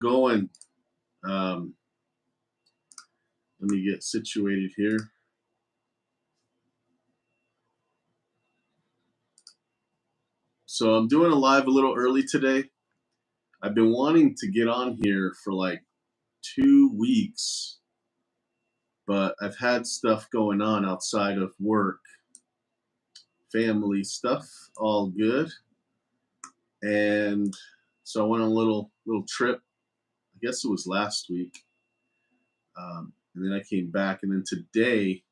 Going. Let me get situated here. So I'm doing a live a little early today. I've been wanting to get on here for like 2 weeks, but I've had stuff going on outside of work, family stuff, all good. And so I went on a little trip. I guess it was last week, and then I came back, and then today,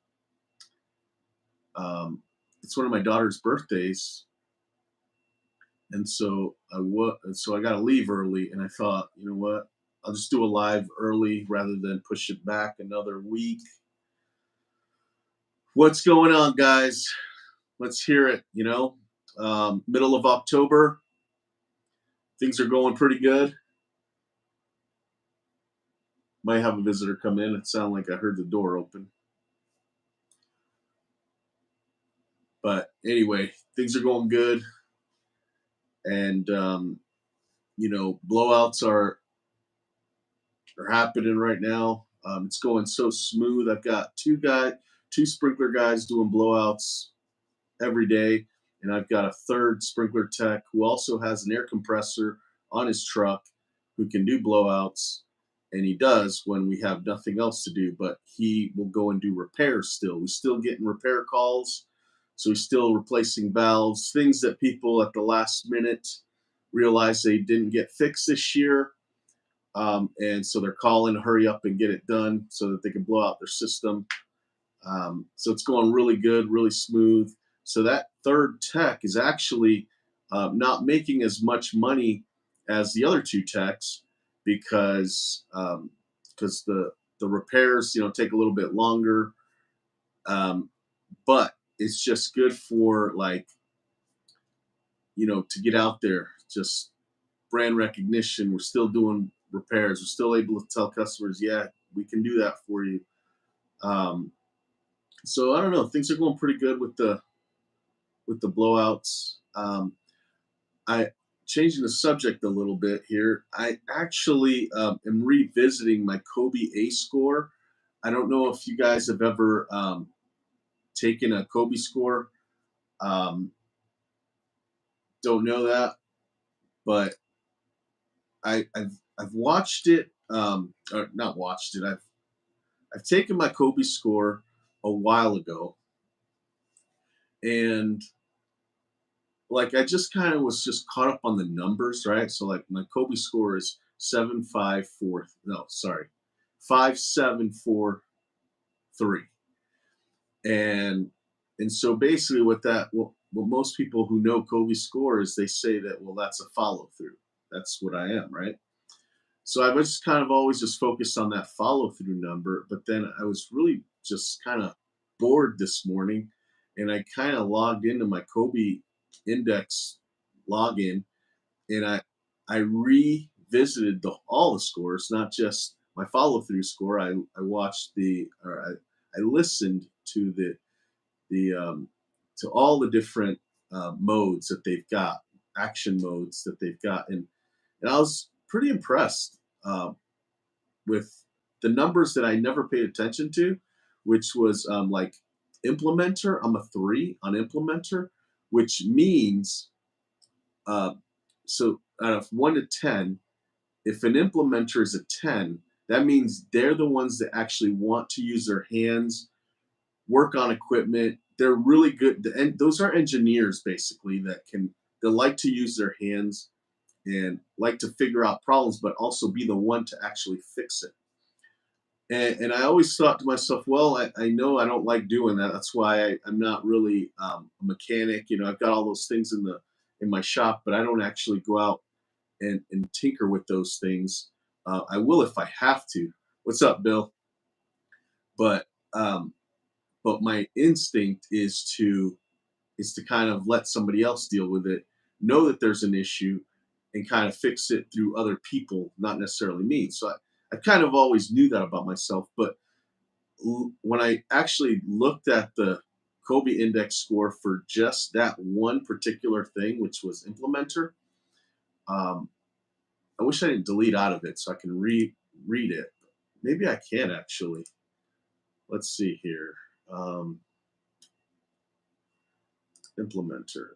it's one of my daughter's birthdays, and so I got to leave early, and I thought, you know what, I'll just do a live early rather than push it back another week. What's going on, guys? Let's hear it. Middle of October, things are going pretty good. Might have a visitor come in. It sounded like I heard the door open. But anyway, things are going good. And, blowouts are happening right now. It's going so smooth. I've got two sprinkler guys doing blowouts every day. And I've got a third sprinkler tech who also has an air compressor on his truck who can do blowouts. And he does when we have nothing else to do, but he will go and do repairs still. We're still getting repair calls. So he's still replacing valves, things that people at the last minute realize they didn't get fixed this year. And so they're calling to hurry up and get it done so that they can blow out their system. So it's going really good, really smooth. So that third tech is actually not making as much money as the other two techs because the repairs take a little bit longer, but it's just good for to get out there, just brand recognition. We're still doing repairs. We're still able to tell customers, yeah, we can do that for you. So I don't know, things are going pretty good with the blowouts. I changing the subject a little bit here. I actually am revisiting my Kobe A score. I don't know if you guys have ever taken a Kobe score. Um, don't know that, but I've watched it, or not watched it. I've taken my Kobe score a while ago, and I just kind of was just caught up on the numbers, right? So my Kobe score is 754. No, sorry, 5743, and so basically what most people who know Kobe score is, they say that, well, that's a follow through. That's what I am, right? So I was kind of always just focused on that follow through number, but then I was really just kind of bored this morning, and I kind of logged into my Kobe index login, and I revisited all the scores, not just my follow through score. I watched I listened to to all the different modes that they've got, action modes that they've got, and I was pretty impressed with the numbers that I never paid attention to, which was implementer. I'm a 3 on implementer, which means uh, so out of 1 to 10, if an implementer is a 10, that means they're the ones that actually want to use their hands, work on equipment. They're really good, and those are engineers basically that like to use their hands and like to figure out problems, but also be the one to actually fix it. And I always thought to myself, well, I know I don't like doing that. That's why I'm not really a mechanic. I've got all those things in my shop, but I don't actually go out and tinker with those things. I will if I have to. What's up, Bill? But um, but my instinct is to kind of let somebody else deal with it, know that there's an issue, and kind of fix it through other people, not necessarily me. So I kind of always knew that about myself. But when I actually looked at the Kobe index score for just that one particular thing, which was implementer, um, I wish I didn't delete out of it so I can read it. Maybe I can actually. Let's see here. Implementer.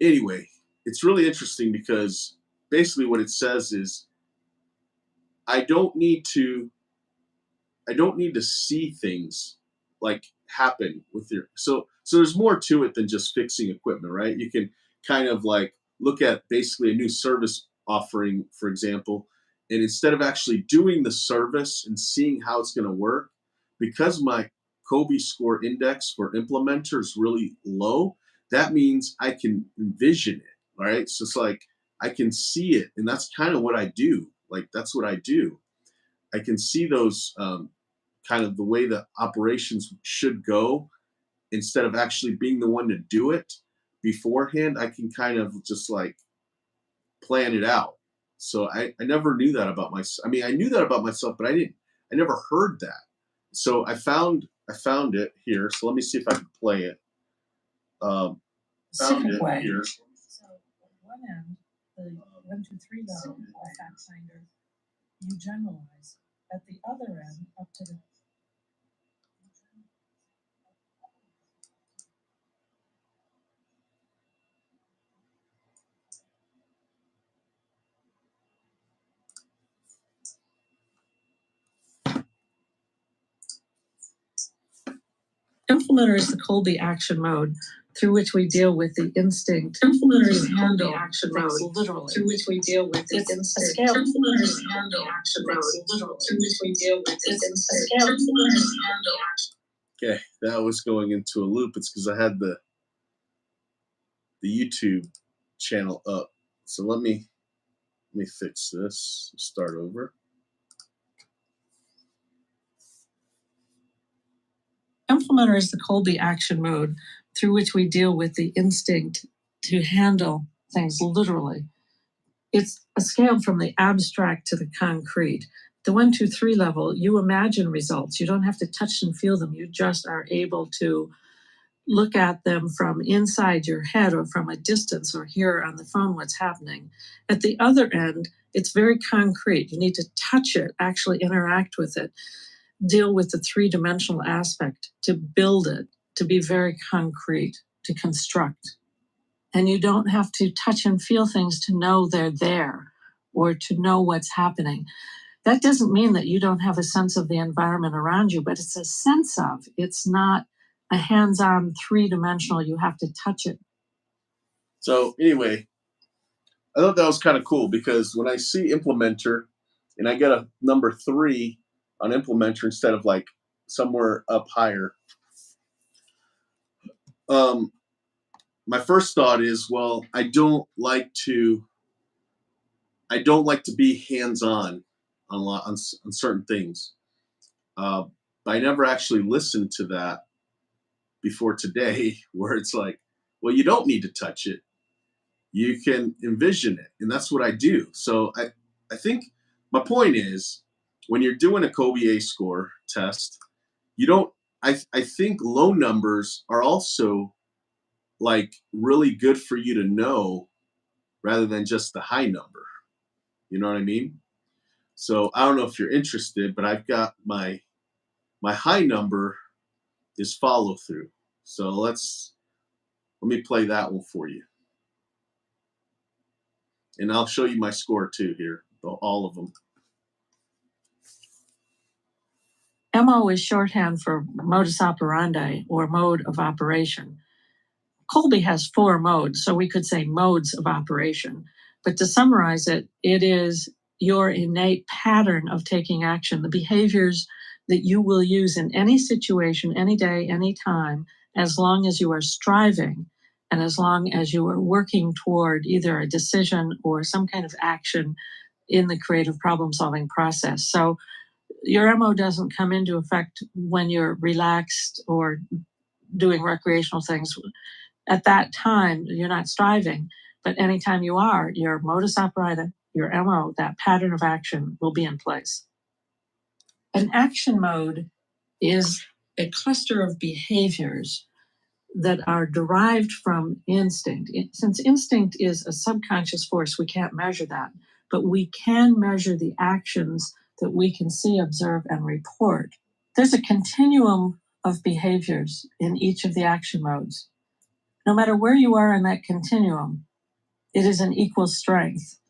Anyway, it's really interesting because basically what it says is I don't need to see things like happen with your so there's more to it than just fixing equipment, right? You can kind of like look at basically a new service offering, for example, and instead of actually doing the service and seeing how it's going to work, because my Kobe score index for implementer is really low, that means I can envision it, right? So it's like I can see it, and that's kind of what I do. Like that's what I do. I can see those kind of the way the operations should go instead of actually being the one to do it beforehand. I can kind of just like plan it out. So I never knew that about myself. I mean, I knew that about myself, but I never heard that. So I found it here. So let me see if I can play it. Found it way. here. So at one end, the 1, 2, 3 level of fact finder, you generalize. At the other end, up to the implementer is the Colby action mode through which we deal with the instinct. Implementer is the Colby action mode literally through which we deal with the instinct. Implementer is the handle action mode literally through which we deal with the instinct. Implementer is the handle action. Okay, that was going into a loop. It's because I had the YouTube channel up. So let me fix this. Start over. Implementer is the Colby action mode through which we deal with the instinct to handle things literally. It's a scale from the abstract to the concrete. The 1, 2, 3 level, you imagine results. You don't have to touch and feel them. You just are able to look at them from inside your head or from a distance or hear on the phone what's happening. At the other end, it's very concrete. You need to touch it, actually interact with it, deal with the three-dimensional aspect, to build it, to be very concrete, to construct. And you don't have to touch and feel things to know they're there or to know what's happening. That doesn't mean that you don't have a sense of the environment around you, but it's a sense of. It's not a hands-on three-dimensional, you have to touch it. So anyway, I thought that was kind of cool because when I see implementer and I get a number 3 on implementer instead of like somewhere up higher, my first thought is, well, I don't like to be hands-on on certain things. But I never actually listened to that before today, where it's like, well, you don't need to touch it. You can envision it, and that's what I do. So I think my point is, when you're doing a Kobe A score test, you don't. I think low numbers are also like really good for you to know, rather than just the high number. You know what I mean? So I don't know if you're interested, but I've got my high number is follow through. So let me play that one for you. And I'll show you my score too here, all of them. MO is shorthand for modus operandi or mode of operation. Colby has 4 modes, so we could say modes of operation. But to summarize it, it is your innate pattern of taking action, the behaviors that you will use in any situation, any day, any time, as long as you are striving and as long as you are working toward either a decision or some kind of action in the creative problem-solving process. So your MO doesn't come into effect when you're relaxed or doing recreational things. At that time, you're not striving, but anytime you are, your modus operandi, your MO, that pattern of action will be in place. An action mode is a cluster of behaviors that are derived from instinct. Since instinct is a subconscious force, we can't measure that, but we can measure the actions that we can see, observe, and report. There's a continuum of behaviors in each of the action modes. No matter where you are in that continuum, it is an equal strength.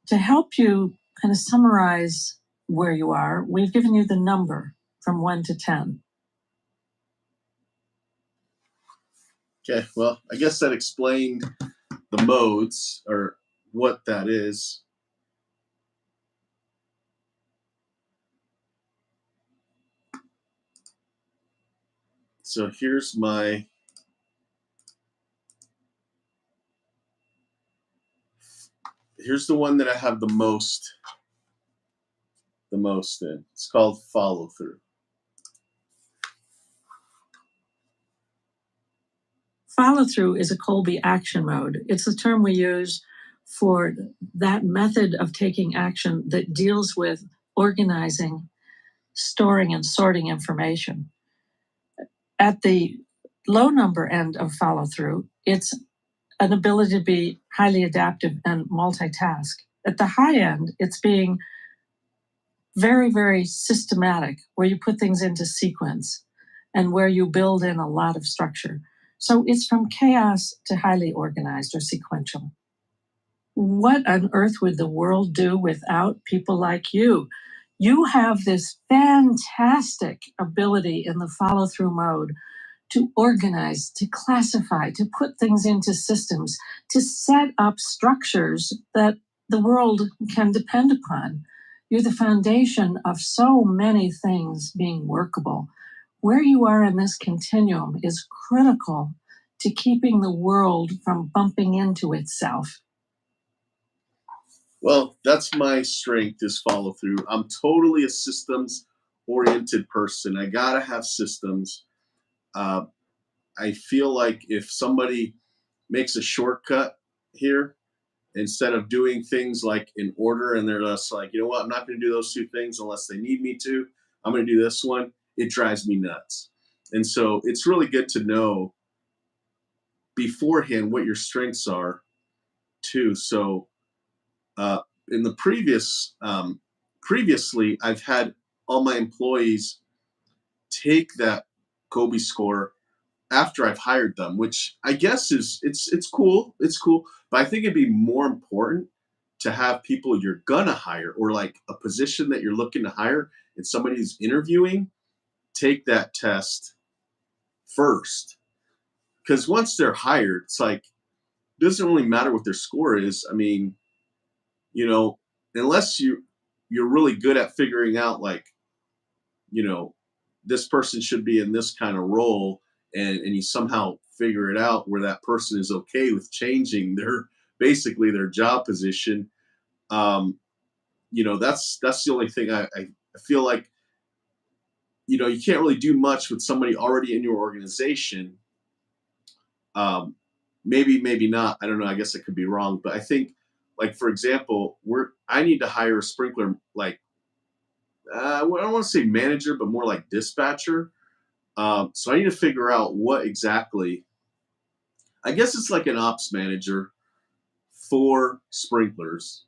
To help you kind of summarize where you are, we've given you the number from 1 to 10. Okay, well, I guess that explained the modes, or what that is. So here's the one that I have the most in. It's called follow through. Follow through is a Kolbe action mode. It's the term we use for that method of taking action that deals with organizing, storing, and sorting information. At the low number end of follow through, it's an ability to be highly adaptive and multitask. At the high end, it's being very, very systematic, where you put things into sequence and where you build in a lot of structure. So it's from chaos to highly organized or sequential. What on earth would the world do without people like you? You have this fantastic ability in the follow through mode to organize, to classify, to put things into systems, to set up structures that the world can depend upon. You're the foundation of so many things being workable. Where you are in this continuum is critical to keeping the world from bumping into itself. Well, that's my strength, is follow through. I'm totally a systems oriented person. I gotta have systems. I feel like if somebody makes a shortcut here, instead of doing things like in order, and they're just like, you know what, I'm not going to do those two things unless they need me to, I'm going to do this one, it drives me nuts. And so it's really good to know beforehand what your strengths are too. So in the previously, I've had all my employees take that Kobe score after I've hired them, which I guess it's cool. It's cool. But I think it'd be more important to have people you're gonna hire, or like a position that you're looking to hire and somebody who's interviewing, take that test first. Because once they're hired, it's like, it doesn't really matter what their score is. I mean, unless you're really good at figuring out, like, this person should be in this kind of role, and you somehow figure it out where that person is okay with changing basically their job position. That's the only thing I feel like, you can't really do much with somebody already in your organization. Maybe not. I don't know. I guess I could be wrong, but I think, like, for example, I need to hire a sprinkler, like, I don't want to say manager, but more like dispatcher. So I need to figure out what exactly. I guess it's like an ops manager for sprinklers.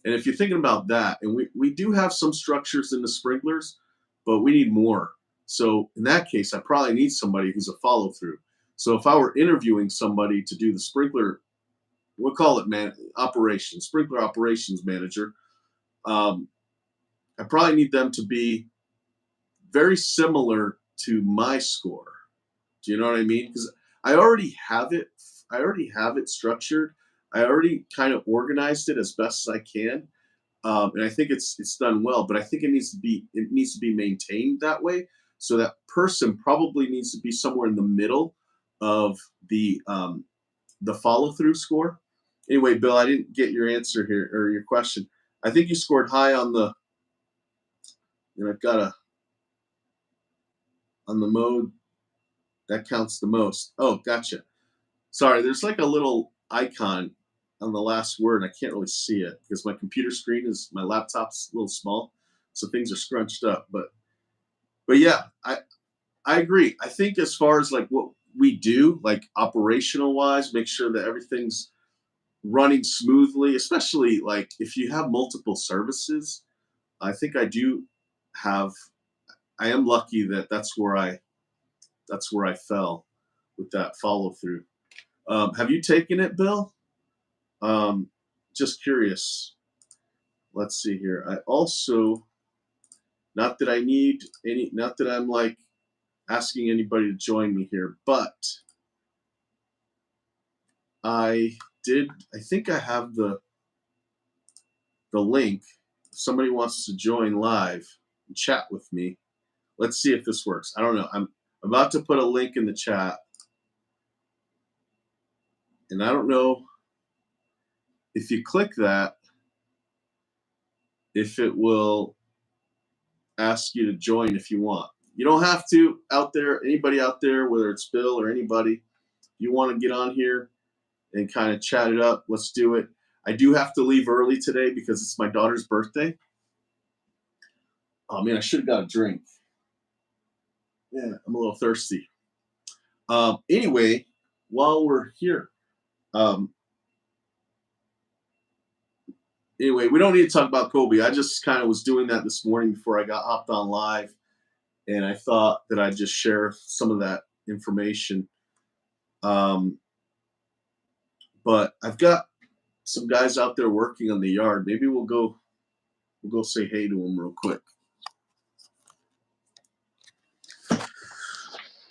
And if you're thinking about that, and we do have some structures in the sprinklers, but we need more. So in that case, I probably need somebody who's a follow through. So if I were interviewing somebody to do the sprinkler, we'll call it sprinkler operations manager, I probably need them to be very similar to my score. Do you know what I mean? Because I already have it. I already have it structured. I already kind of organized it as best as I can, and I think it's done well. But I think it needs to be maintained that way. So that person probably needs to be somewhere in the middle of the follow through score. Anyway, Bill, I didn't get your answer here, or your question. I think you scored high on the. I've got on the mode that counts the most. Oh, gotcha. Sorry, there's like a little icon on the last word. I can't really see it because my computer screen my laptop's a little small, so things are scrunched up. But yeah, I agree. I think as far as like what we do, like operational wise, make sure that everything's running smoothly, especially like if you have multiple services. I think I am lucky that that's where I fell with that follow through. Have you taken it, Bill? Um, just curious. Let's see here. I also, not that I need any, not that I'm like asking anybody to join me here, but I think I have the link. If somebody wants to join live and chat with me, let's see if this works. I don't know. I'm about to put a link in the chat, and I don't know if you click that, if it will ask you to join if you want. You don't have to out there, anybody out there, whether it's Bill or anybody, you want to get on here and kind of chat it up, let's do it. I do have to leave early today because it's my daughter's birthday. Oh man, I should have got a drink. Yeah, I'm a little thirsty. Anyway, while we're here, anyway, we don't need to talk about Kobe. I just kind of was doing that this morning before I got hopped on live, and I thought that I'd just share some of that information. But I've got some guys out there working on the yard. Maybe we'll go say hey to them real quick.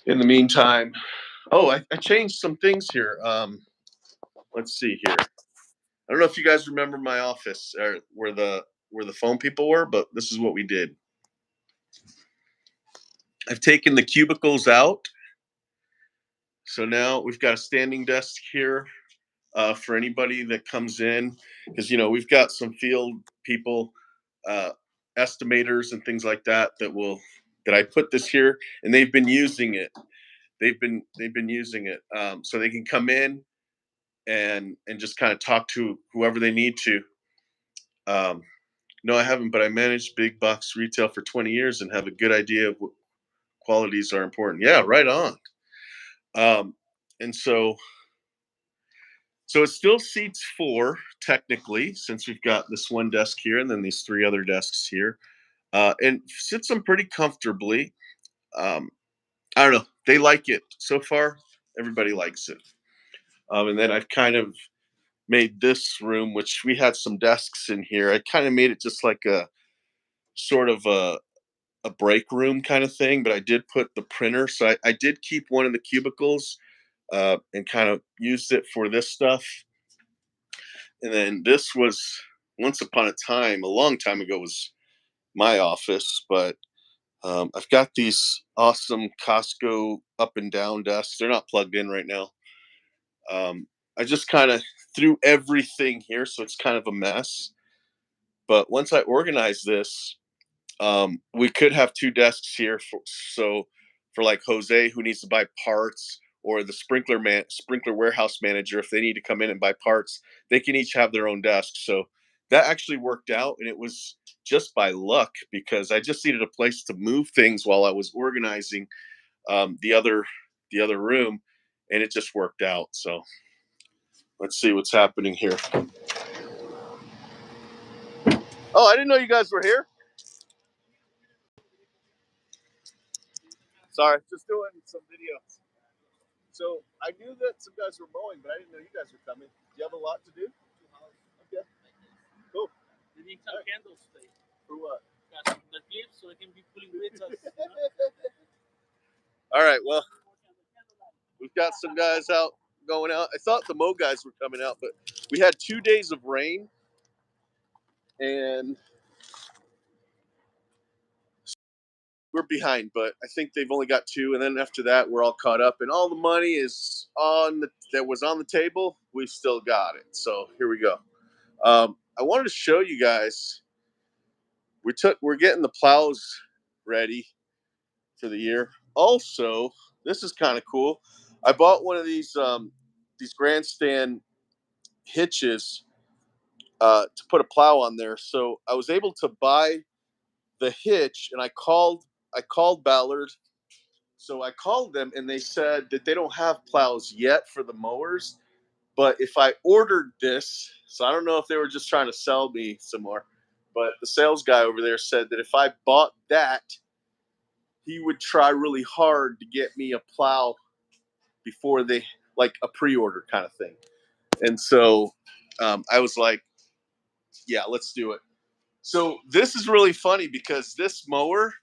In the meantime, I changed some things here. Let's see here. I don't know if you guys remember my office or where the phone people were, but this is what we did. I've taken the cubicles out. So now we've got a standing desk here for anybody that comes in, because we've got some field people, estimators and things like that that I put this here, and they've been using it. They've been using it, so they can come in and just kind of talk to whoever they need to. No, I haven't, but I managed big box retail for 20 years and have a good idea of what qualities are important. Yeah, right on. And so it still seats 4 technically, since we've got this one desk here and then these 3 other desks here, and sits them pretty comfortably. I don't know. They like it so far. Everybody likes it. And then I've kind of made this room, which we had some desks in here. I kind of made it just like a sort of a break room kind of thing, but I did put the printer. So I did keep one of the cubicles and kind of used it for this stuff. And then this was, once upon a time, a long time ago, was my office, but I've got these awesome Costco up and down desks. They're not plugged in right now. I just kind of threw everything here, so it's kind of a mess. But once I organize this, we could have 2 desks here for like Jose, who needs to buy parts, or the sprinkler warehouse manager, if they need to come in and buy parts, they can each have their own desk. So that actually worked out, and it was just by luck, because I just needed a place to move things while I was organizing the other room, and it just worked out. So let's see what's happening here. Oh, I didn't know you guys were here. Sorry, just doing some videos. So I knew that some guys were mowing, but I didn't know you guys were coming. Do you have a lot to do? Okay. Cool. We need some candles today. For what? Got the clips so I can be pulling with us. All right. Well, we've got some guys out going out. I thought the mow guys were coming out, but we had 2 days of rain, and we're behind. But I think they've only got 2, and then after that, we're all caught up, and all the money is that was on the table. We've still got it. So here we go. I wanted to show you guys. We're getting the plows ready for the year. Also, this is kind of cool. I bought one of these grandstand hitches to put a plow on there. So I was able to buy the hitch, and I called Ballard. So I called them and they said that they don't have plows yet for the mowers. But if I ordered this, so I don't know if they were just trying to sell me some more, but the sales guy over there said that if I bought that, he would try really hard to get me a plow before they, like a pre-order kind of thing. And so I was like, yeah, let's do it. So this is really funny because this mower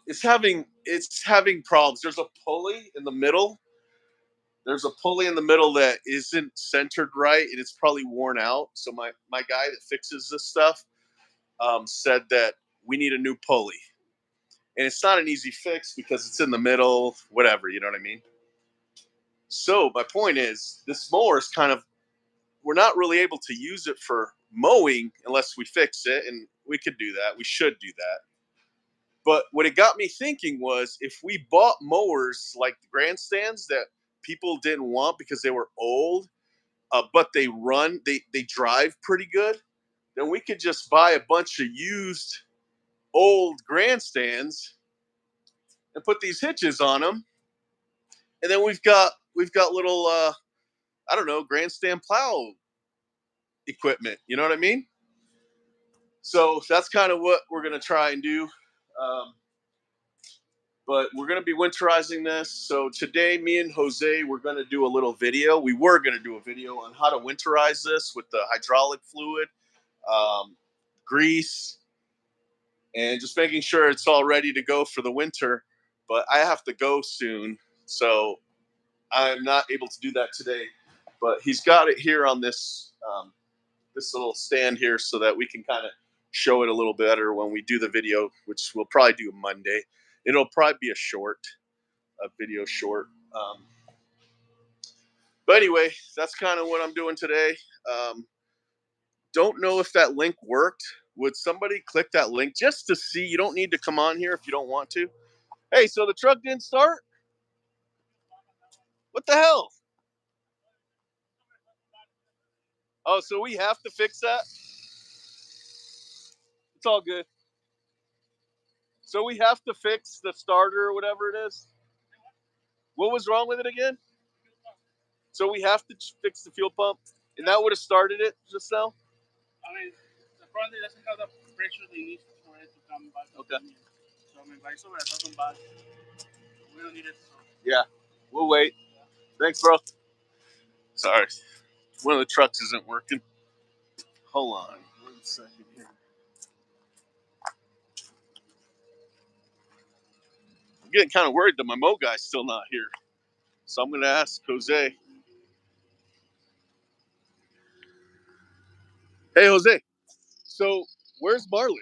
it's having problems. There's a pulley in the middle. There's a pulley in the middle that isn't centered right, and it's probably worn out. So my guy that fixes this stuff said that we need a new pulley, and it's not an easy fix because it's in the middle. Whatever, you know what I mean. So my point is, this mower is kind of, we're not really able to use it for mowing unless we fix it, and we could do that. We should do that. But what it got me thinking was, if we bought mowers like the grandstands that people didn't want because they were old, but they drive pretty good, then we could just buy a bunch of used old grandstands and put these hitches on them, and then we've got little I don't know, grandstand plow equipment. You know what I mean? So that's kind of what we're gonna try and do. But we're going to be winterizing this. So today, me and Jose, we're going to do a little video. We were going to do a video on how to winterize this with the hydraulic fluid, grease, and just making sure it's all ready to go for the winter. But I have to go soon, so I'm not able to do that today. But he's got it here on this this little stand here so that we can kind of show it a little better when we do the video, which we'll probably do Monday. It'll probably be a video short. But anyway, that's kind of what I'm doing today. Don't know if that link worked. Would somebody click that link just to see? You don't need to come on here if you don't want to. Hey, so the truck didn't start? What the hell? Oh, so we have to fix that? It's all good. So we have to fix the starter or whatever it is? What was wrong with it again? So we have to fix the fuel pump? And that would have started it just now? I mean, the front doesn't have the pressure they need for it to come back. Okay. So I mean, by so it doesn't back. We don't need it. So. Yeah, we'll wait. Thanks, bro. Sorry. One of the trucks isn't working. Hold on 1 second here. I'm getting kind of worried that my mow guy's still not here. So I'm going to ask Jose. Hey, Jose. So where's Marlon?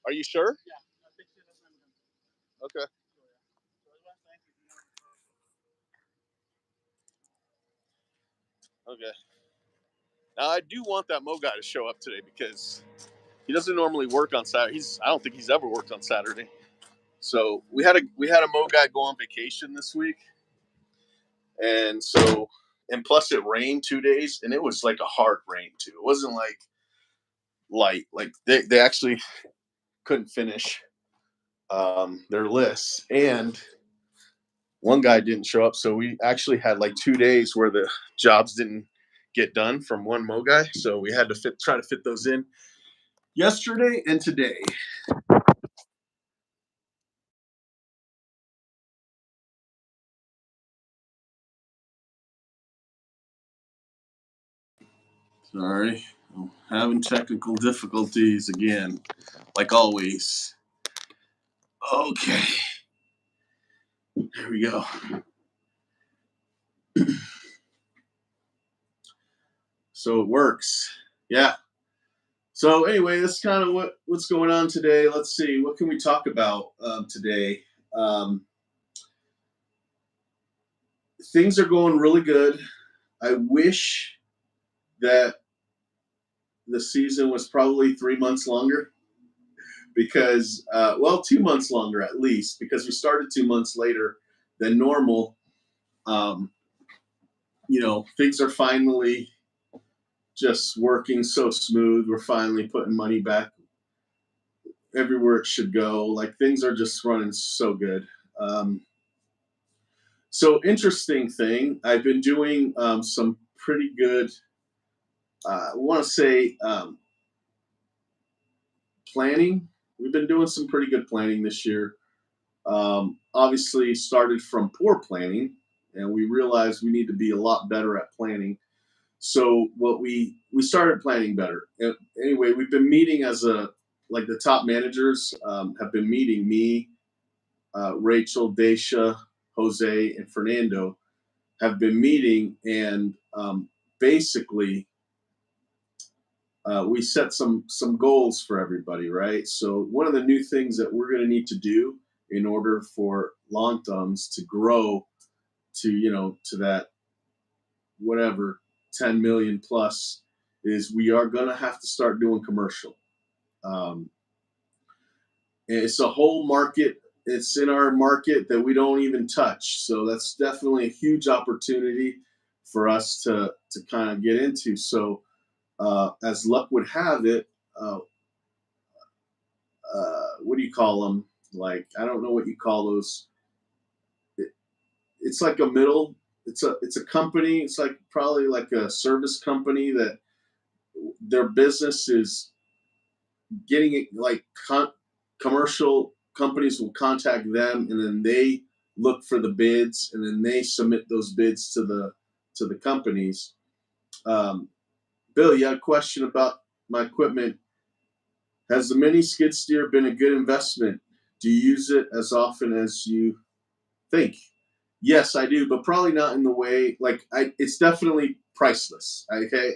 Are you sure? Yeah, I think that's Okay. Okay. Now I do want that mow guy to show up today because he doesn't normally work on Saturday. I don't think he's ever worked on Saturday. So we had a mow guy go on vacation this week, and plus it rained 2 days, and it was like a hard rain too. It wasn't like light. Like they actually couldn't finish their lists, and one guy didn't show up, so we actually had like 2 days where the jobs didn't get done from one mow guy. So we had to try to fit those in yesterday and today. Sorry, I'm having technical difficulties again, like always. Okay, there we go. So it works. Yeah. So anyway, that's kind of what's going on today. Let's see, what can we talk about today? Things are going really good. I wish that the season was probably 3 months longer because, 2 months longer at least, because we started 2 months later than normal. Things are finally just working so smooth. We're finally putting money back everywhere it should go. Like things are just running so good. So interesting thing, I've been doing some pretty good, I want to say planning. We've been doing some pretty good planning this year. Obviously started from poor planning, and we realized we need to be a lot better at planning. So what we started planning better. Anyway, we've been meeting as like the top managers have been meeting me, Rachel, Daisha, Jose, and Fernando have been meeting, and basically we set some goals for everybody, right? So one of the new things that we're going to need to do in order for Lawn Thumbs to grow to that whatever 10 million plus is we are going to have to start doing commercial. It's a whole market. It's in our market that we don't even touch. So that's definitely a huge opportunity for us to kind of get into. So as luck would have it, what do you call them? Like, I don't know what you call those. It's like a middle. It's a company. It's like probably like a service company that their business is getting it like commercial companies will contact them, and then they look for the bids, and then they submit those bids to the companies. Bill, you had a question about my equipment. Has the mini skid steer been a good investment? Do you use it as often as you think? Yes, I do, but probably not in the way it's definitely priceless. Okay,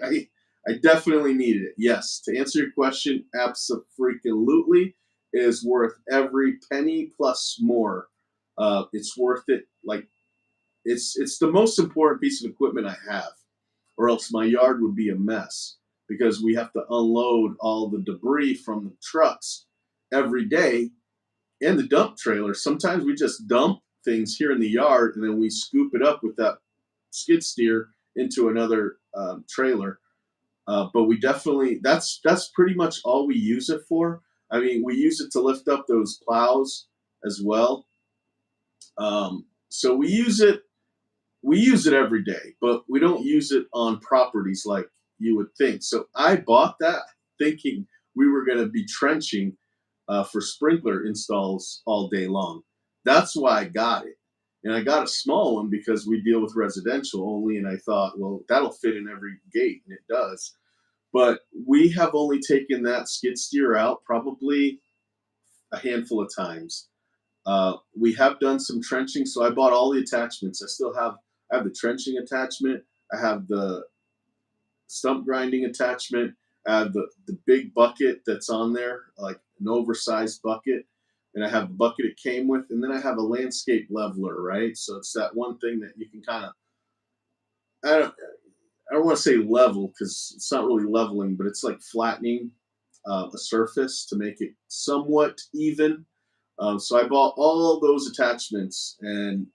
I definitely needed it. Yes, to answer your question, absolutely, it is worth every penny plus more. It's worth it. Like it's the most important piece of equipment I have, or else my yard would be a mess because we have to unload all the debris from the trucks every day and the dump trailer. Sometimes we just dump things here in the yard and then we scoop it up with that skid steer into another trailer. But we definitely, that's pretty much all we use it for. I mean, we use it to lift up those plows as well. So we use it every day, but we don't use it on properties like you would think. So I bought that thinking we were going to be trenching for sprinkler installs all day long. That's why I got it. And I got a small one because we deal with residential only. And I thought, well, that'll fit in every gate. And it does. But we have only taken that skid steer out probably a handful of times. We have done some trenching. So I bought all the attachments. I have the trenching attachment. I have the stump grinding attachment. I have the big bucket that's on there, like an oversized bucket. And I have the bucket it came with. And then I have a landscape leveler, right? So it's that one thing that you can kind of, I don't want to say level because it's not really leveling, but it's like flattening a surface to make it somewhat even. So I bought all those attachments, and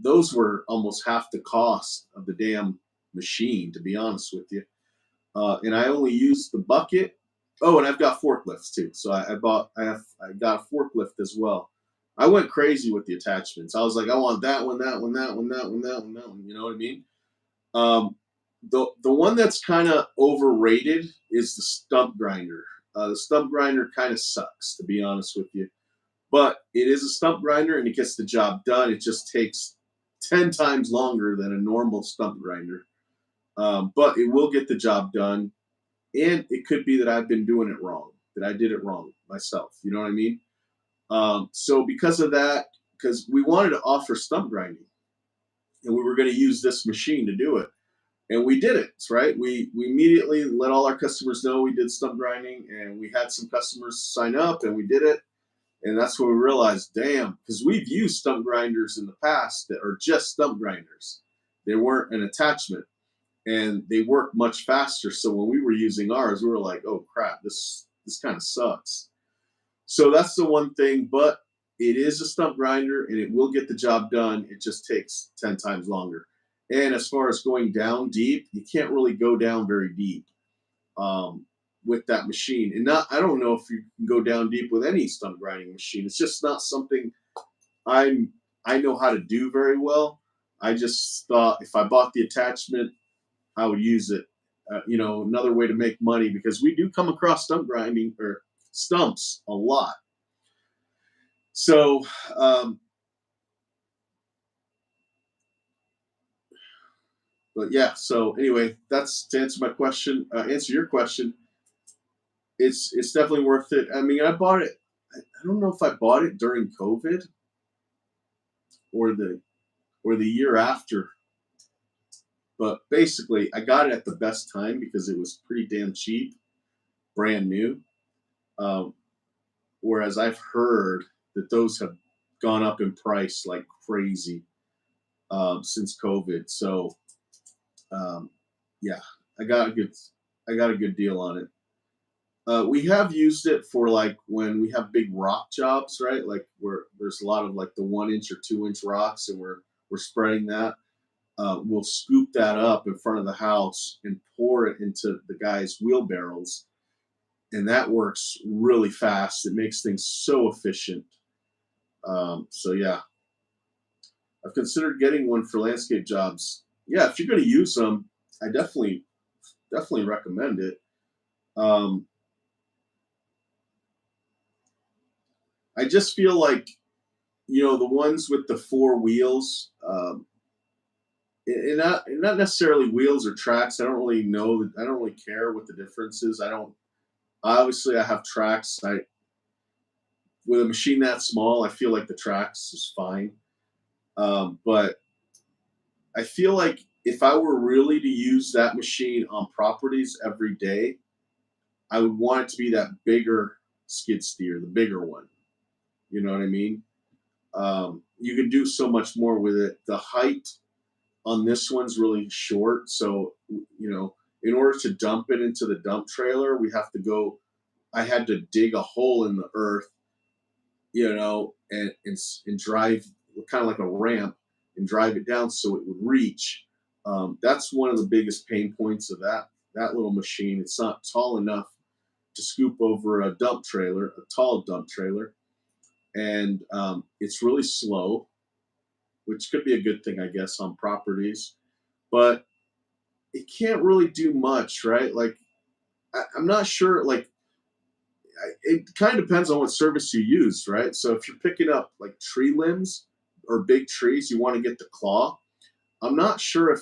those were almost half the cost of the damn machine, to be honest with you. And I only used the bucket. Oh, and I've got forklifts too. So I got a forklift as well. I went crazy with the attachments. I was like, I want that one, that one, that one, that one, that one, that one. You know what I mean? The one that's kind of overrated is the stump grinder. The stump grinder kind of sucks, to be honest with you. But it is a stump grinder, and it gets the job done. It just takes 10 times longer than a normal stump grinder. But it will get the job done. And it could be that I've been doing it wrong, that I did it wrong myself. You know what I mean? So because of that, because we wanted to offer stump grinding, and we were going to use this machine to do it. And we did it, right? We immediately let all our customers know we did stump grinding, and we had some customers sign up, and we did it. And that's when we realized, damn, because we've used stump grinders in the past that are just stump grinders. They weren't an attachment, and they work much faster. So when we were using ours, we were like, oh crap, this kind of sucks. So that's the one thing, but it is a stump grinder, and it will get the job done. It just takes 10 times longer. And as far as going down deep, you can't really go down very deep. with that machine. And I don't know if you can go down deep with any stump grinding machine. It's just not something I know how to do very well. I just thought if I bought the attachment, I would use it. Another way to make money, because we do come across stump grinding or stumps a lot. So, but yeah. So anyway, that's to answer my question. Answer your question. It's definitely worth it. I mean, I bought it. I don't know if I bought it during COVID or the year after, but basically I got it at the best time because it was pretty damn cheap, brand new. Um, whereas I've heard that those have gone up in price like crazy since COVID. So yeah, I got a good deal on it. We have used it for like when we have big rock jobs, right? Like where there's a lot of like the 1 inch or 2 inch rocks, and we're spreading that. We'll scoop that up in front of the house and pour it into the guy's wheelbarrows, and that works really fast. It makes things so efficient. So yeah, I've considered getting one for landscape jobs. Yeah, if you're going to use them, I definitely recommend it. I just feel like the ones with the four wheels, and not necessarily wheels or tracks. I don't really know. I don't really care what the difference is. I don't. Obviously, I have tracks. With a machine that small, I feel like the tracks is fine. But I feel like if I were really to use that machine on properties every day, I would want it to be that bigger skid steer, the bigger one. You know what I mean? You can do so much more with it. The height on this one's really short, so in order to dump it into the dump trailer, we have to go. I had to dig a hole in the earth, and drive kind of like a ramp and drive it down so it would reach. That's one of the biggest pain points of that little machine. It's not tall enough to scoop over a tall dump trailer, and it's really slow, which could be a good thing, I guess, on properties, but it can't really do much, right? Like, I'm not sure, like, it kind of depends on what service you use, right? So if you're picking up like tree limbs or big trees, you want to get the claw. I'm not sure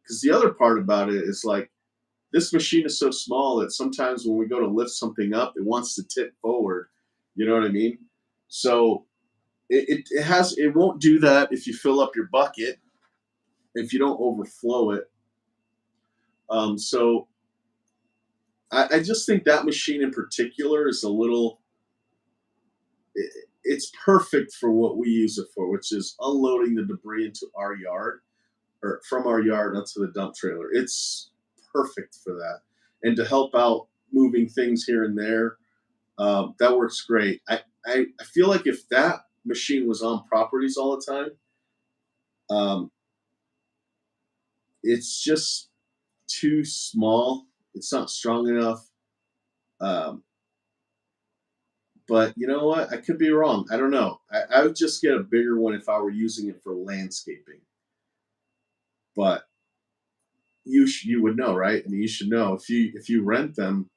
because the other part about it is like, this machine is so small that sometimes when we go to lift something up, it wants to tip forward. You know what I mean? So it won't do that if you fill up your bucket, if you don't overflow it. So I just think that machine in particular is a little. It's perfect for what we use it for, which is unloading the debris into our yard or from our yard onto the dump trailer. It's perfect for that, and to help out moving things here and there. That works great. I feel like if that machine was on properties all the time, it's just too small. It's not strong enough. Um, but you know what? I could be wrong. I don't know. I would just get a bigger one if I were using it for landscaping. But you would know, right? I mean, you should know if you rent them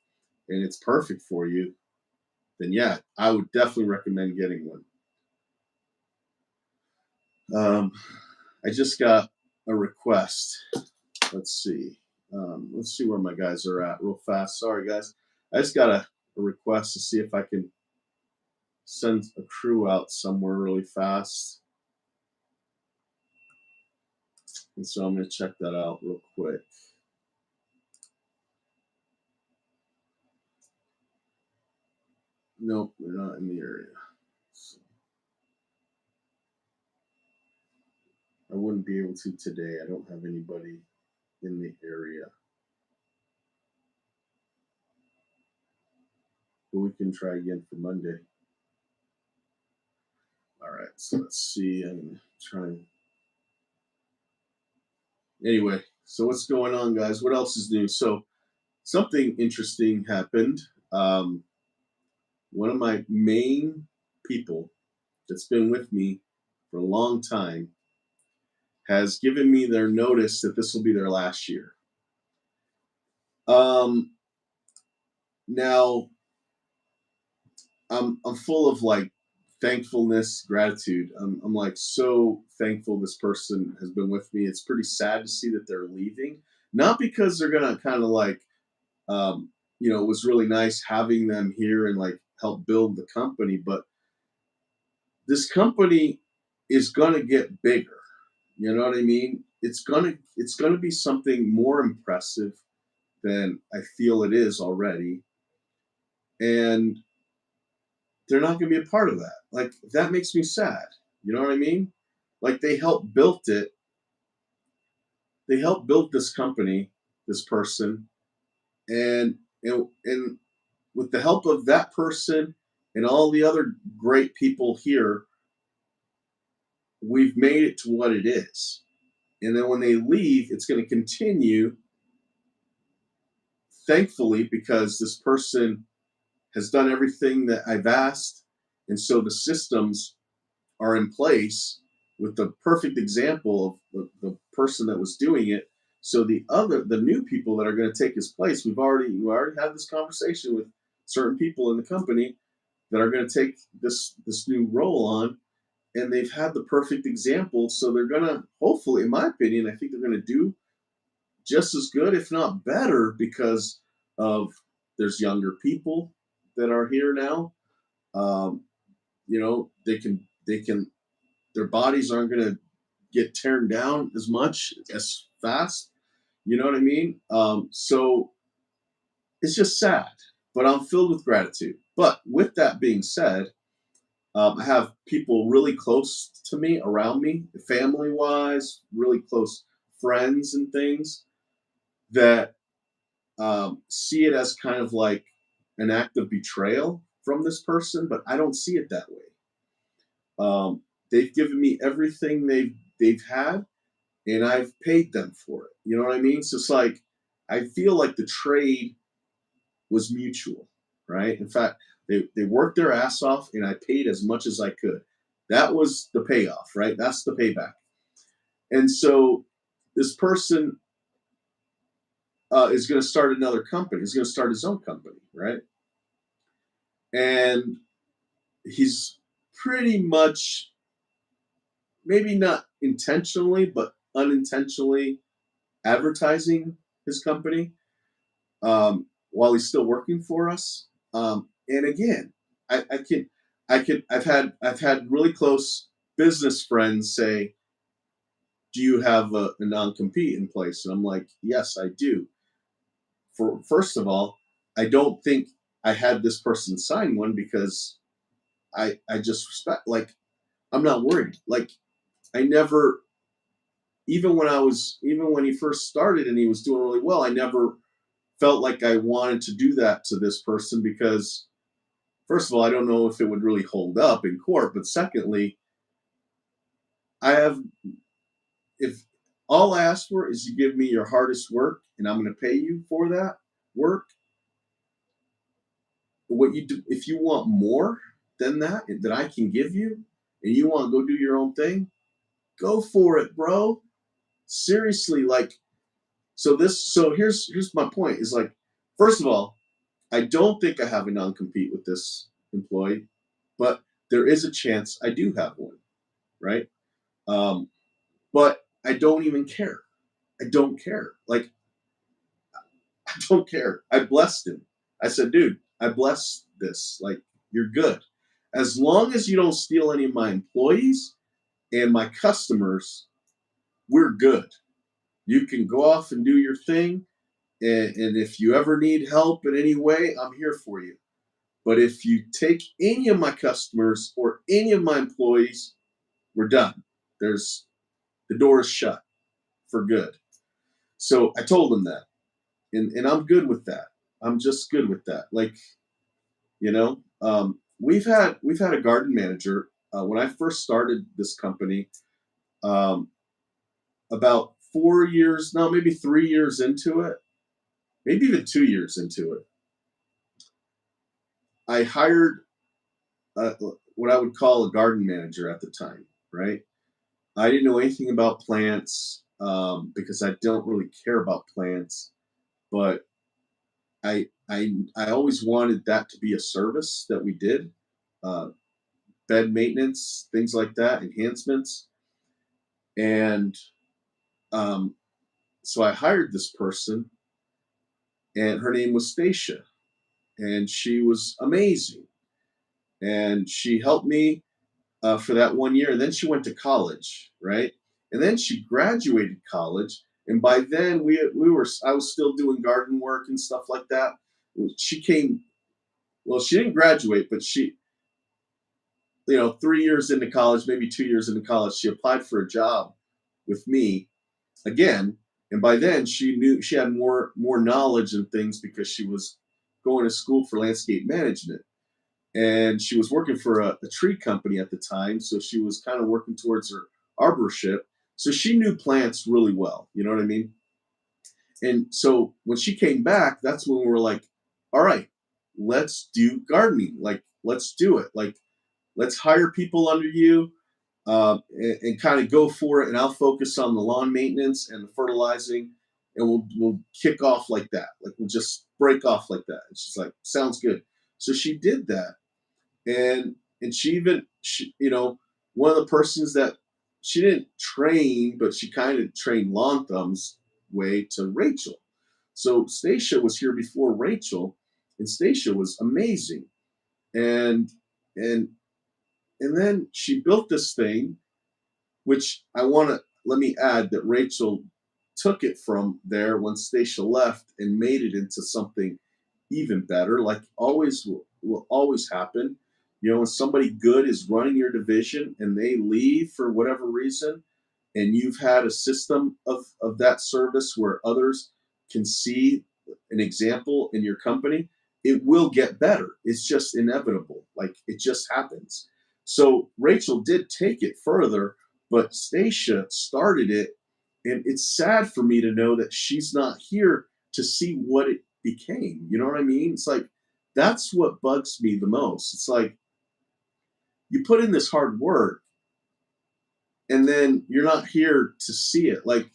and it's perfect for you, then yeah, I would definitely recommend getting one. I just got a request. Let's see. Let's see where my guys are at real fast. Sorry, guys. I just got a request to see if I can send a crew out somewhere really fast. And so I'm going to check that out real quick. Nope, they're not in the area. So I wouldn't be able to today. I don't have anybody in the area. But we can try again for Monday. All right, so let's see. I'm going to try. Anyway, so what's going on, guys? What else is new? So something interesting happened. One of my main people that's been with me for a long time has given me their notice that this will be their last year. Now I'm full of like thankfulness, gratitude. I'm like so thankful this person has been with me. It's pretty sad to see that they're leaving, not because they're gonna kind of like, it was really nice having them here and like help build the company, but this company is gonna get bigger. You know what I mean? It's gonna be something more impressive than I feel it is already, and they're not going to be a part of that. Like, that makes me sad. You know what I mean? Like, they helped build it. They helped build this company, this person, and with the help of that person and all the other great people here, we've made it to what it is. And then when they leave, it's going to continue, thankfully, because this person has done everything that I've asked. And so the systems are in place with the perfect example of the person that was doing it. So the new people that are going to take his place, we already had this conversation with certain people in the company that are going to take this new role on, and they've had the perfect example. So they're going to, hopefully, in my opinion, I think they're going to do just as good, if not better, because of there's younger people that are here now. They can their bodies aren't going to get torn down as much as fast. You know what I mean? So it's just sad, but I'm filled with gratitude. But with that being said, I have people really close to me, around me, family wise, really close friends and things that see it as kind of like an act of betrayal from this person, but I don't see it that way. They've given me everything they've had, and I've paid them for it. You know what I mean? So it's like I feel like the trade was mutual, right? In fact, they worked their ass off, and I paid as much as I could. That was the payoff, right? That's the payback. And so this person is going to start another company. He's going to start his own company, right? And he's pretty much, maybe not intentionally, but unintentionally advertising his company while he's still working for us. And again, I've had really close business friends say, "Do you have a non-compete in place?" And I'm like, "Yes, I do." First of all, I don't think I had this person sign one because I just respect, like, I'm not worried. Like, I never, even when he first started and he was doing really well, I never felt like I wanted to do that to this person because, first of all, I don't know if it would really hold up in court, but secondly, I have, if all I ask for is you give me your hardest work and I'm going to pay you for that work, what you do, if you want more than that I can give you, and you want to go do your own thing, go for it, bro. Seriously, like, so here's my point is, like, first of all, I don't think I have a non-compete with this employee, but there is a chance I do have one, right? But I don't even care. I don't care. Like, I don't care. I blessed him. I said, dude, I blessed this. Like, you're good. As long as you don't steal any of my employees and my customers, we're good. You can go off and do your thing. And if you ever need help in any way, I'm here for you. But if you take any of my customers or any of my employees, we're done. The door is shut for good. So I told him that. And I'm good with that. I'm just good with that. Like, we've had a garden manager when I first started this company, about 4 years, no, maybe 3 years into it. maybe even 2 years into it, I hired what I would call a garden manager at the time, right? I didn't know anything about plants because I don't really care about plants, but I always wanted that to be a service that we did, uh, bed maintenance, things like that, enhancements, and um, so I hired this person, and her name was Stacia, and she was amazing, and she helped me for that 1 year. And then she went to college, right? And then she graduated college. And by then I was still doing garden work and stuff like that. She came, well, she didn't graduate, but she, 3 years into college, maybe 2 years into college, she applied for a job with me again. And by then she knew she had more knowledge and things because she was going to school for landscape management. And she was working for a tree company at the time, so she was kind of working towards her arborship. So she knew plants really well. You know what I mean? And so when she came back, that's when we were like, all right, let's do gardening. Like, let's do it. Like, let's hire people under you and kind of go for it. And I'll focus on the lawn maintenance and the fertilizing, and we'll kick off like that. Like, we'll just break off like that. And she's like, sounds good. So she did that. And she one of the persons that she didn't train, but she kind of trained Lawn Thumb's way to Rachel. So Stacia was here before Rachel, and Stacia was amazing. And and and then she built this thing, which let me add that Rachel took it from there when Stacia left and made it into something even better. Like always will always happen. When somebody good is running your division and they leave for whatever reason, and you've had a system of that service where others can see an example in your company, it will get better. It's just inevitable. Like, it just happens. So Rachel did take it further, but Stacia started it, and it's sad for me to know that she's not here to see what it became. You know what I mean? It's like, that's what bugs me the most. It's like, you put in this hard work and then you're not here to see it. Like,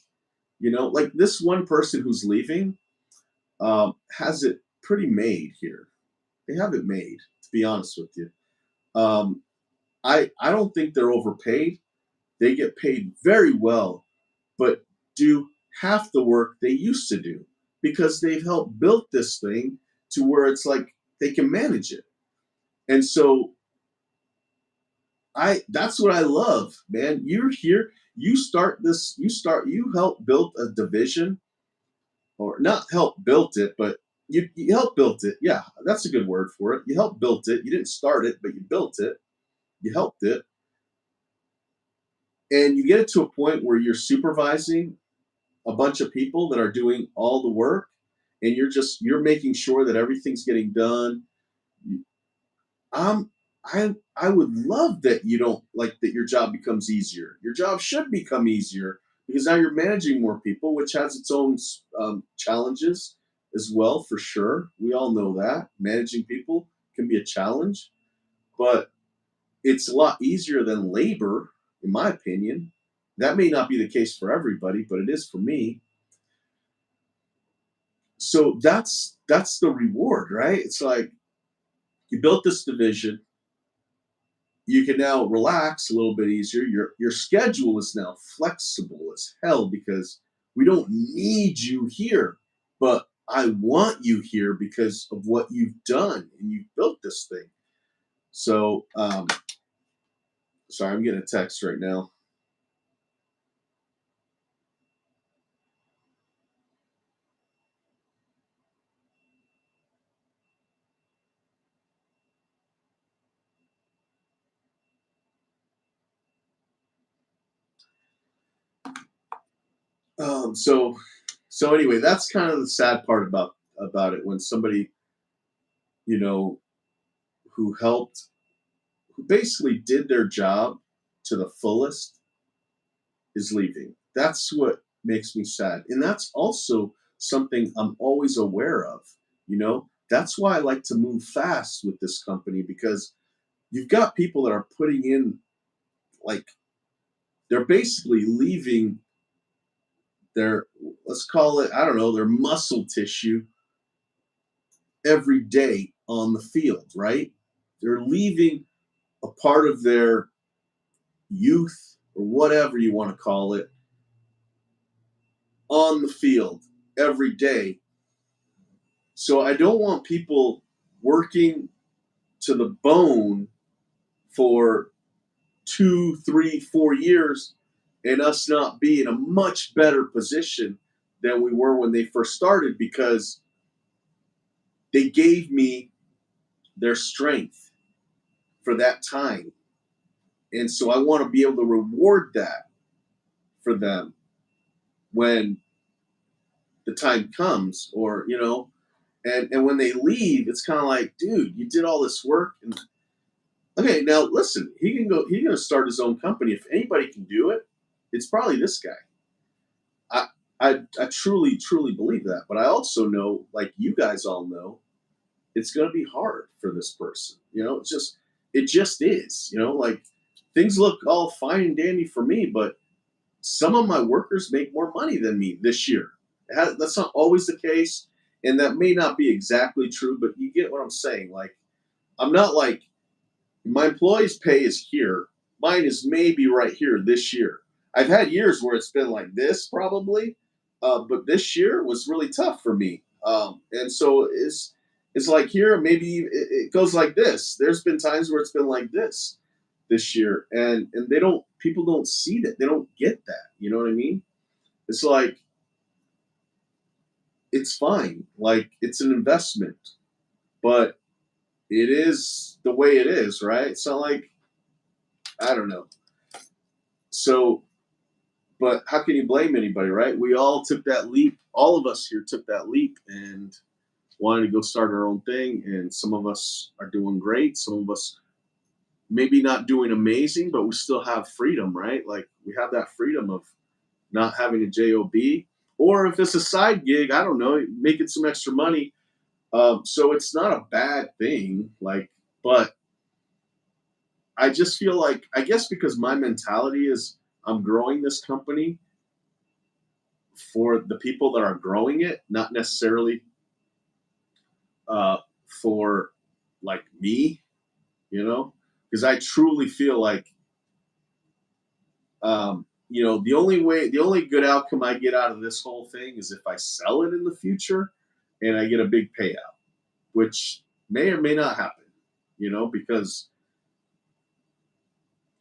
like this one person who's leaving has it pretty made here. They have it made, to be honest with you. I don't think they're overpaid. They get paid very well, but do half the work they used to do because they've helped build this thing to where it's like they can manage it. And so that's what I love, man. You're here, you help build a division, or not help build it, but you help build it. Yeah, that's a good word for it. You helped build it. You didn't start it, but you built it. You helped it. And you get it to a point where you're supervising a bunch of people that are doing all the work, and you're making sure that everything's getting done. I would love that you don't like that your job becomes easier. Your job should become easier because now you're managing more people, which has its own challenges as well, for sure. We all know that managing people can be a challenge, but it's a lot easier than labor, in my opinion. That may not be the case for everybody, but it is for me. So that's the reward, right? It's like you built this division. You can now relax a little bit easier. Your schedule is now flexible as hell because we don't need you here, but I want you here because of what you've done and you've built this thing. So, sorry, I'm getting a text right now. So anyway, that's kind of the sad part about it when somebody, you know, who helped, who basically did their job to the fullest is leaving. That's what makes me sad. And that's also something I'm always aware of. That's why I like to move fast with this company, because you've got people that are putting in, like, they're basically leaving their, let's call it, I don't know, their muscle tissue every day on the field, right? They're leaving a part of their youth, or whatever you want to call it, on the field every day. So I don't want people working to the bone for 2, 3, 4 years and us not be in a much better position than we were when they first started, because they gave me their strength for that time. And so I want to be able to reward that for them when the time comes, or, and when they leave, it's kind of like, dude, you did all this work. And okay, now listen, he's going to start his own company. If anybody can do it, it's probably this guy. I truly, truly believe that. But I also know, like you guys all know, it's going to be hard for this person. It just is, like, things look all fine and dandy for me, but some of my workers make more money than me this year. That's not always the case. And that may not be exactly true, but you get what I'm saying. Like, I'm not like, my employees' pay is here. Mine is maybe right here this year. I've had years where it's been like this, probably, but this year was really tough for me. And so it's like here, maybe it goes like this. There's been times where it's been like this year, and people don't see that. They don't get that. You know what I mean? It's like, it's fine. Like, it's an investment, but it is the way it is, right? It's not like, I don't know. So, but how can you blame anybody, right? We all took that leap. All of us here took that leap and wanted to go start our own thing. And some of us are doing great. Some of us maybe not doing amazing, but we still have freedom, right? Like, we have that freedom of not having a job, or if it's a side gig, I don't know, making some extra money. So it's not a bad thing, like, but I just feel like, I guess because my mentality is, I'm growing this company for the people that are growing it, not necessarily for, like, me, because I truly feel like, the only good outcome I get out of this whole thing is if I sell it in the future and I get a big payout, which may or may not happen, because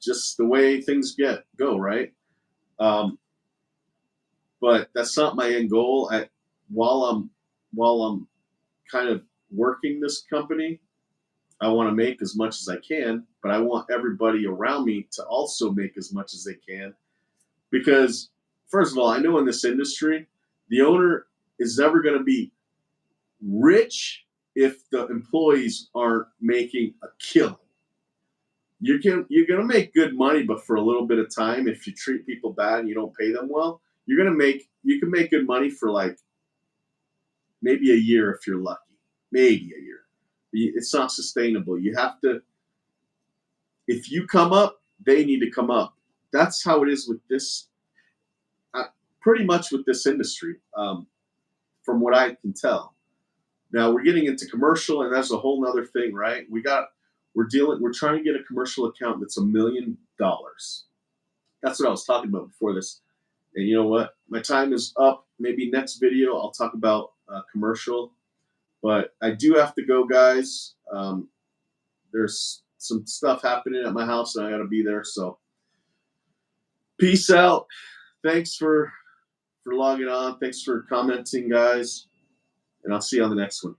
just the way things go, right? But that's not my end goal. While I'm kind of working this company, I want to make as much as I can, but I want everybody around me to also make as much as they can. Because, first of all, I know in this industry, the owner is never going to be rich if the employees aren't making a killing. You're going to make good money, but for a little bit of time, if you treat people bad and you don't pay them well, you can make good money for, like, maybe a year if you're lucky. Maybe a year. It's not sustainable. You have to, if you come up, they need to come up. That's how it is with this, pretty much with this industry, from what I can tell. Now we're getting into commercial, and that's a whole nother thing, right? We're trying to get a commercial account that's $1 million. That's what I was talking about before this. And you know what? My time is up. Maybe next video I'll talk about commercial. But I do have to go, guys. There's some stuff happening at my house, and I got to be there. So peace out. Thanks for logging on. Thanks for commenting, guys. And I'll see you on the next one.